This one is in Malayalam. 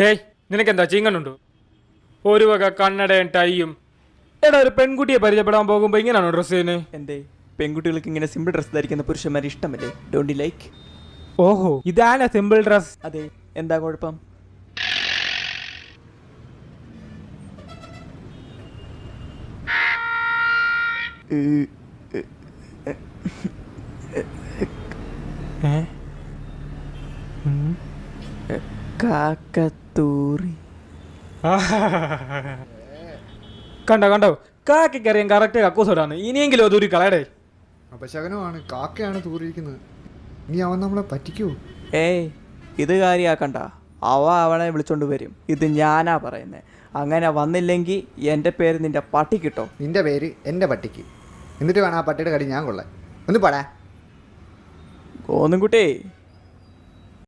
ഡേയ് നിനക്കെന്താ ചീങ്ങനുണ്ടോ? ഒരു വക കണ്ണടയും ടൈയും. എടാ ഒരു പെൺകുട്ടിയെ പരിചയപ്പെടാൻ പോകുമ്പോ ഇങ്ങനെയാണോ ഡ്രസ് ചെയ്യുന്നത്? എന്തേ പെൺകുട്ടികൾക്ക് ഇങ്ങനെ സിമ്പിൾ ഡ്രസ് ധരിക്കുന്ന പുരുഷന്മാർ ഇഷ്ടമല്ലേ? Don't like? ഓഹോ ഇതാണ് സിമ്പിൾ ഡ്രസ്. അതെ, എന്താ കുഴപ്പം? കാക്കത്തൂറി. കണ്ടോ കാക്കറിയാൻ കറക്റ്റ് കക്കൂസോടാണ്. ഇനിയെങ്കിലും അതൊരു കളയടേ. അപശകനമാണ്, കാക്കയാണ് തൂറിയിരിക്കുന്നത്. ഇനി അവൻ നമ്മളെ പറ്റിക്കൂ? ഏയ് ഇത് കാര്യാക്കണ്ട. അവളെ വിളിച്ചോണ്ട് വരും. ഇത് ഞാനാ പറയുന്നത്. അങ്ങനെ വന്നില്ലെങ്കിൽ എൻ്റെ പേര് നിന്റെ പട്ടിക്കിട്ടോ. നിന്റെ പേര് എൻ്റെ പട്ടിക്ക്. എന്നിട്ട് വേണം ആ പട്ടിയുടെ കടി ഞാൻ കൊള്ളാൻ. ഒന്ന് പടാ കോന്നുംകുട്ടി.